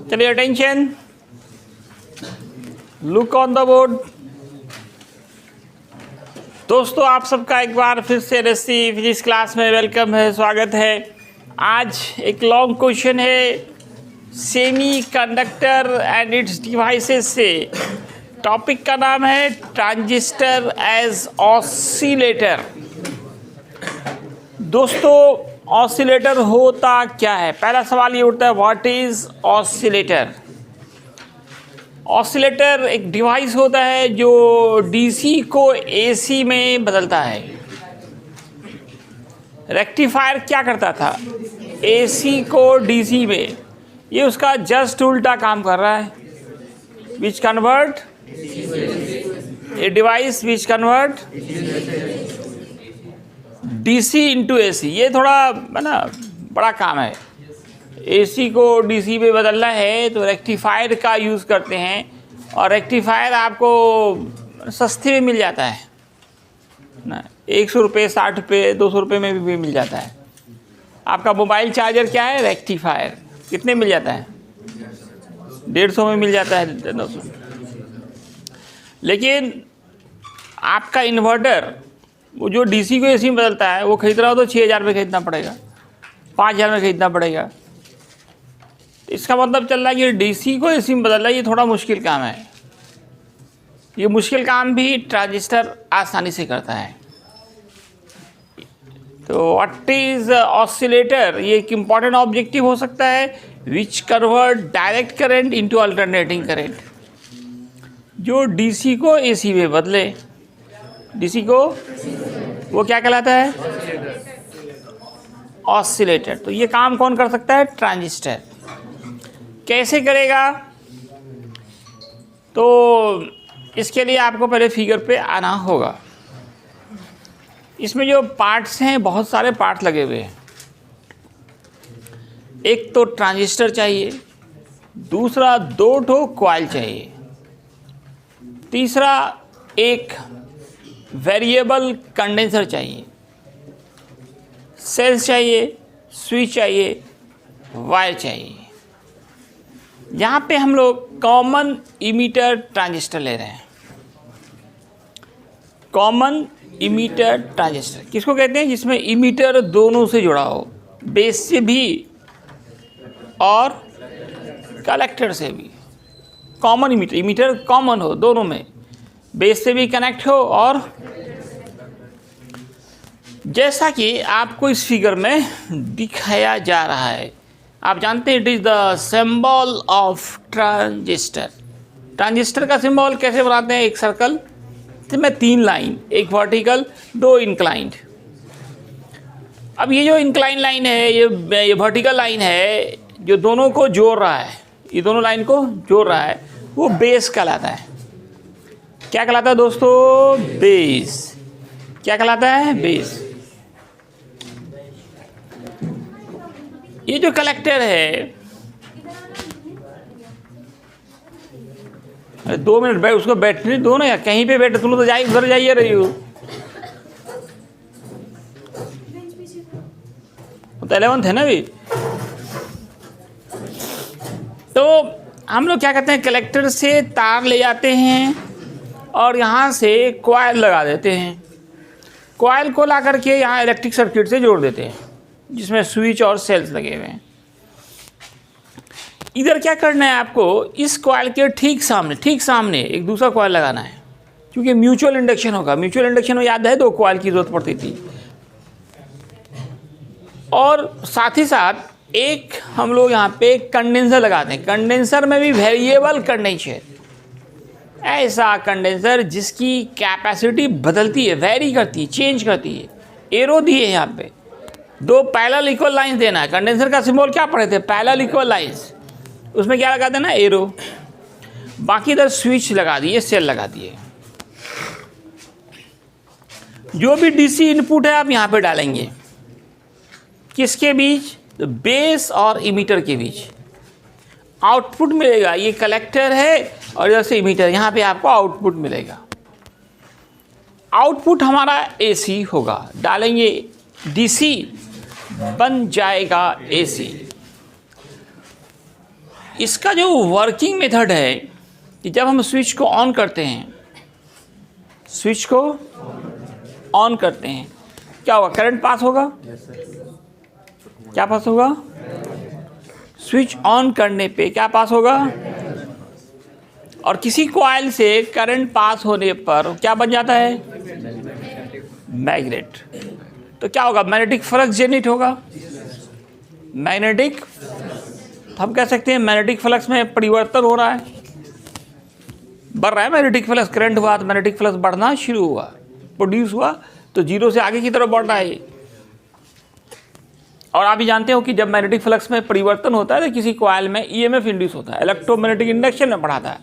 चलिए attention, look on the board. दोस्तों आप सबका एक बार फिर से एलएससी फिजिक्स क्लास में वेलकम है, स्वागत है। आज एक लॉन्ग क्वेश्चन है semi conductor and it's devices से। टॉपिक का नाम है ट्रांजिस्टर एज ऑसिलेटर। दोस्तों ऑसिलेटर होता क्या है? पहला सवाल ये उठता है, व्हाट इज ऑसिलेटर? ऑसिलेटर एक डिवाइस होता है जो डीसी को एसी में बदलता है। रेक्टिफायर क्या करता था? एसी को डीसी में। ये उसका जस्ट उल्टा काम कर रहा है। Which convert a device which convert DC into AC. ये थोड़ा है ना बड़ा काम है। एसी को डीसी में बदलना है तो रेक्टिफायर का यूज़ करते हैं, और रेक्टिफायर आपको सस्ते में मिल जाता है ना, 100 रुपये, 60 रुपये, 200 रुपये में भी मिल जाता है। आपका मोबाइल चार्जर क्या है? रेक्टिफायर। कितने मिल जाता है? 150 में मिल जाता है, 200। लेकिन आपका इन्वर्टर वो जो डीसी को एसी में बदलता है वो खरीद रहा हो तो 6000 में खरीदना पड़ेगा, 5000 में खरीदना पड़ेगा। इसका मतलब चल रहा है कि डीसी को एसी में बदलना ये थोड़ा मुश्किल काम है। ये मुश्किल काम भी ट्रांजिस्टर आसानी से करता है। तो व्हाट इज ऑसिलेटर? ये एक इम्पॉर्टेंट ऑब्जेक्टिव हो सकता है। Which convert direct current into alternating current. जो डीसी को एसी में बदले, डीसी को, वो क्या कहलाता है? ऑसिलेटर। तो ये काम कौन कर सकता है? ट्रांजिस्टर। कैसे करेगा? तो इसके लिए आपको पहले फिगर पे आना होगा। इसमें जो पार्ट्स हैं, बहुत सारे पार्ट्स लगे हुए हैं। एक तो ट्रांजिस्टर चाहिए, दूसरा 2 ठो कॉइल चाहिए, तीसरा एक वेरिएबल कंडेंसर चाहिए, सेल्स चाहिए, स्विच चाहिए, वायर चाहिए। यहाँ पे हम लोग कॉमन इमीटर ट्रांजिस्टर ले रहे हैं। कॉमन इमीटर ट्रांजिस्टर किसको कहते हैं? जिसमें इमीटर दोनों से जुड़ा हो, बेस से भी और कलेक्टर से भी। कॉमन इमीटर, इमीटर कॉमन हो दोनों में, बेस से भी कनेक्ट हो। और जैसा कि आपको इस फिगर में दिखाया जा रहा है, आप जानते हैं it is the symbol of transistor. Transistor का सिंबल कैसे बनाते हैं? एक सर्कल में 3 लाइन, एक वर्टिकल, 2 इंक्लाइंड। अब ये जो इंक्लाइन लाइन है, ये वर्टिकल लाइन है जो दोनों को जोड़ रहा है, ये दोनों लाइन को जोड़ रहा है, वो बेस कहलाता है। क्या कहलाता है दोस्तों? बेस। क्या कहलाता है? बेस। ये जो कलेक्टर है, 2 मिनट बैठ, उसको बैठने दो ना यार, कहीं पे बैठे, तुम लोग तो जाइए, उधर जाइए रही हो। तो 11th है ना भी। तो हम लोग क्या करते हैं, कलेक्टर से तार ले जाते हैं और यहाँ से कॉइल लगा देते हैं। कॉइल को ला करके यहाँ इलेक्ट्रिक सर्किट से जोड़ देते हैं, जिसमें स्विच और सेल्स लगे हुए हैं। इधर क्या करना है आपको? इस कॉइल के ठीक सामने एक दूसरा कॉइल लगाना है, क्योंकि म्यूचुअल इंडक्शन होगा। म्यूचुअल इंडक्शन में याद है 2 कॉइल की जरूरत पड़ती थी। और साथ ही साथ एक हम लोग यहाँ पे कंडेंसर लगाते हैं। कंडेंसर में भी वेरिएबल कंडेंसर, ऐसा कंडेंसर जिसकी कैपेसिटी बदलती है, वेरी करती है, चेंज करती है। एरो दिए हैं यहाँ पे, 2 पैरेलल इक्वल लाइंस देना है। कंडेंसर का सिंबल क्या पढ़े थे? Parallel equal lines. उसमें क्या लगा देना? एरो। बाकी इधर स्विच लगा दिए, सेल लगा दिए। जो भी डीसी इनपुट है आप यहाँ पे डालेंगे, किसके बीच? तो बेस और इमीटर के बीच आउटपुट मिलेगा। ये कलेक्टर है और इधर से इमीटर, यहाँ पे आपको आउटपुट मिलेगा। आउटपुट हमारा एसी होगा। डालेंगे डीसी, बन जाएगा एसी। इसका जो वर्किंग मेथड है कि जब हम स्विच को ऑन करते हैं, स्विच को ऑन करते हैं, क्या होगा? करंट पास होगा। क्या पास होगा? स्विच ऑन करने पे क्या पास होगा? और किसी कॉइल से करंट पास होने पर क्या बन जाता है? मैग्नेट। तो क्या होगा? मैग्नेटिक फ्लक्स जनरेट होगा। मैग्नेटिक, हम कह सकते हैं मैग्नेटिक फ्लक्स में परिवर्तन हो रहा है, बढ़ रहा है मैग्नेटिक फ्लक्स। करंट हुआ तो मैग्नेटिक फ्लक्स बढ़ना शुरू हुआ, प्रोड्यूस हुआ, तो जीरो से आगे की तरफ बढ़ रहा है। और आप भी जानते हो कि जब मैग्नेटिक फ्लक्स में परिवर्तन होता है तो किसी कॉइल में ईएमएफ इंड्यूस होता है। इलेक्ट्रोमैग्नेटिक इंडक्शन में पढ़ा था।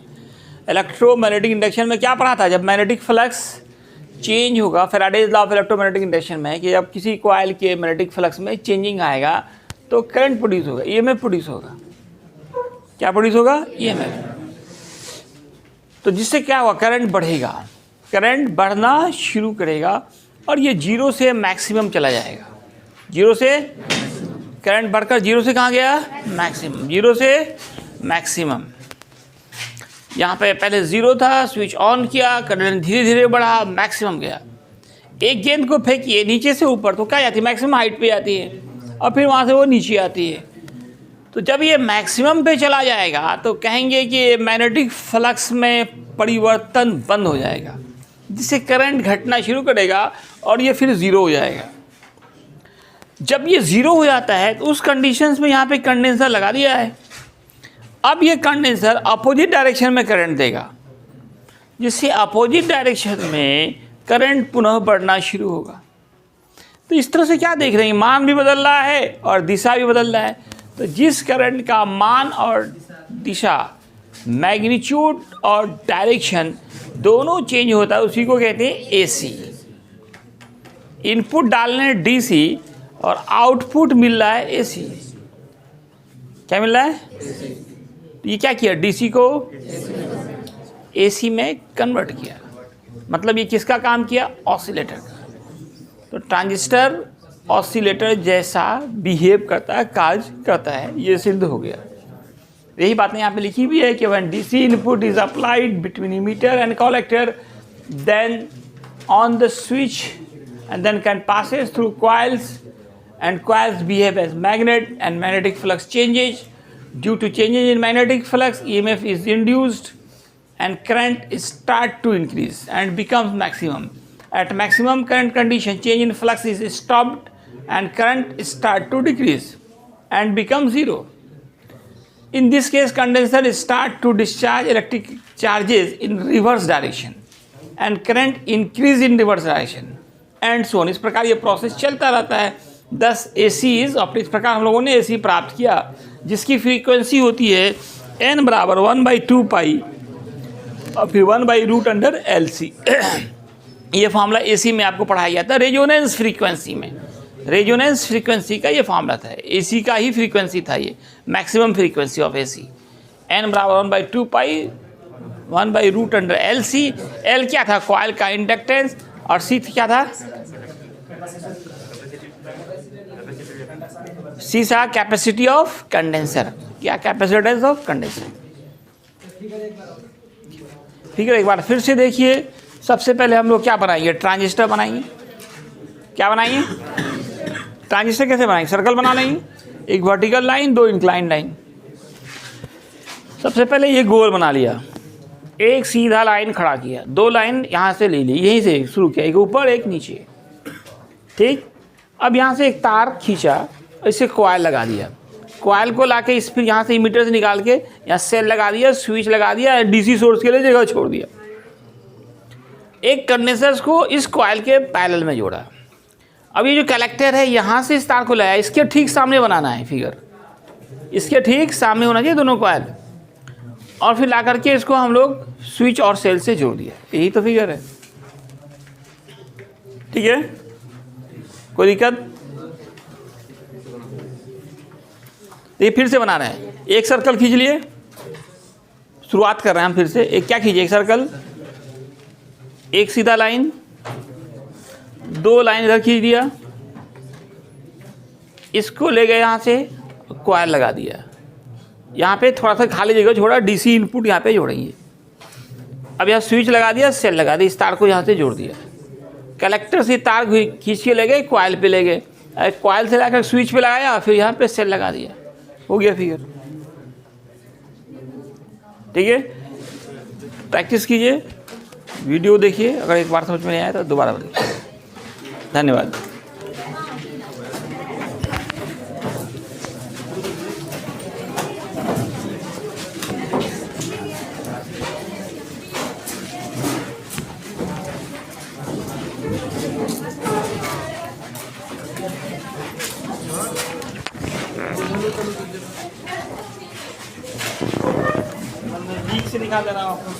इलेक्ट्रोमैग्नेटिक इंडक्शन में क्या पढ़ा था? जब मैग्नेटिक फ्लक्स चेंज होगा, Faraday's law of electromagnetic induction में है कि जब किसी कॉइल के मैग्नेटिक फ्लक्स में चेंजिंग आएगा तो करंट प्रोड्यूस होगा, ईएमएफ प्रोड्यूस होगा। क्या प्रोड्यूस होगा? ईएमएफ। तो जिससे क्या होगा? करंट बढ़ेगा, करंट बढ़ना शुरू करेगा और ये जीरो से मैक्सिमम चला जाएगा। जीरो से करंट बढ़कर जीरो से कहाँ गया? मैक्सिमम। जीरो से मैक्सिमम। यहाँ पे पहले ज़ीरो था, स्विच ऑन किया, करंट धीरे धीरे बढ़ा, मैक्सिमम गया। एक गेंद को फेंकिए नीचे से ऊपर तो क्या जाती है? मैक्सिमम हाइट पे जाती है और फिर वहाँ से वो नीचे आती है। तो जब ये मैक्सिमम पे चला जाएगा तो कहेंगे कि मैग्नेटिक फ्लक्स में परिवर्तन बंद हो जाएगा, जिससे करंट घटना शुरू करेगा और ये फिर ज़ीरो हो जाएगा। जब ये ज़ीरो हो जाता है तो उस कंडीशंस में यहाँ पे कंडेंसर लगा दिया है। अब ये कंडेंसर अपोजिट डायरेक्शन में करंट देगा, जिससे अपोजिट डायरेक्शन में करंट पुनः बढ़ना शुरू होगा। तो इस तरह से क्या देख रहे हैं? मान भी बदल रहा है और दिशा भी बदल रहा है। तो जिस करंट का मान और दिशा, मैग्नीट्यूड और डायरेक्शन दोनों चेंज होता है, उसी को कहते हैं एसी। इनपुट डालने डीसी और आउटपुट मिल रहा है एसी। क्या मिल रहा है? ये क्या किया? डीसी को एसी में कन्वर्ट किया। मतलब ये किसका काम किया? ऑसिलेटर का। तो ट्रांजिस्टर ऑसिलेटर जैसा बिहेव करता है, कार्य करता है, ये सिद्ध हो गया। यही बातें यहाँ पे लिखी भी है कि when DC input is applied between emitter and collector, then on the switch and then can passes through coils, and coils behave as magnet, and magnetic flux changes. Due to changes in magnetic flux, EMF is induced and current start to increase and becomes maximum. At maximum current condition, change in flux is stopped and current start to decrease and become zero. In this case, condenser start to discharge electric charges in reverse direction and current increase in reverse direction and so on. इस प्रकार ये process चलता रहता है। 10 ACs, और इस प्रकार हम लोगों ने AC प्राप्त किया जिसकी फ्रीक्वेंसी होती है n बराबर 1/2 पाई और फिर 1/√LC। ये फार्मूला AC में आपको पढ़ाया गया था रेजोनेंस फ्रीक्वेंसी में। रेजोनेंस फ्रीक्वेंसी का ये फार्मूला था, AC का ही फ्रीक्वेंसी था ये, maximum frequency of AC। n बराबर 1/2 पाई 1/√LC। L क्या था? कॉइल का इंडक्टेंस, और C क्या था? C था कैपेसिटी ऑफ कंडेंसर। क्या? Capacitance of condenser. ठीक है, एक बार फिर से देखिए। सबसे पहले हम लोग क्या बनाएंगे? ट्रांजिस्टर बनाएंगे। क्या बनाएंगे? ट्रांजिस्टर कैसे बनाएंगे? सर्कल बना लेंगे, एक वर्टिकल लाइन, 2 इंक्लाइन लाइन। सबसे पहले ये गोल बना लिया, एक सीधा लाइन खड़ा किया, 2 लाइन यहाँ से ले ली, यहीं से शुरू किया, एक ऊपर एक नीचे। ठीक, अब यहाँ से एक तार खींचा, इसे कॉइल लगा दिया। कॉइल को लाके इस फिर यहाँ से इमीटर से निकाल के यहाँ सेल लगा दिया, स्विच लगा दिया, डीसी सोर्स के लिए जगह छोड़ दिया। एक कंडेंसर को इस कॉइल के पैरेलल में जोड़ा। अब ये जो कलेक्टर है यहाँ से इस तार को लाया, इसके ठीक सामने बनाना है फिगर, इसके ठीक सामने होना चाहिए दोनों कॉइल, और फिर ला करके इसको हम लोग स्विच और सेल से जोड़ दिया। यही तो फिगर है। ठीक है, कोई दिक्कत? ये फिर से बना रहे हैं, एक सर्कल खींच लिए, शुरुआत कर रहे हैं हम फिर से। एक क्या खींचे? एक सर्कल, एक सीधा लाइन, 2 लाइन इधर खींच दिया, इसको ले गए यहाँ से, कॉइल लगा दिया। यहाँ पे थोड़ा सा खाली जगह छोड़ा, डीसी इनपुट यहाँ पे जोड़ेंगे। अब यहाँ स्विच लगा दिया, सेल लगा दी, इस तार को यहाँ से जोड़ दिया। कलेक्टर से तार खींच के ले गए, कॉइल पे ले गए, कॉइल से लाकर स्विच पे लगाया, फिर यहाँ पे सेल लगा दिया, हो गया फिगर। ठीक है, प्रैक्टिस कीजिए, वीडियो देखिए, अगर एक बार समझ में नहीं आया तो दोबारा देखिए। धन्यवाद। बीच से निकाल देना आपको।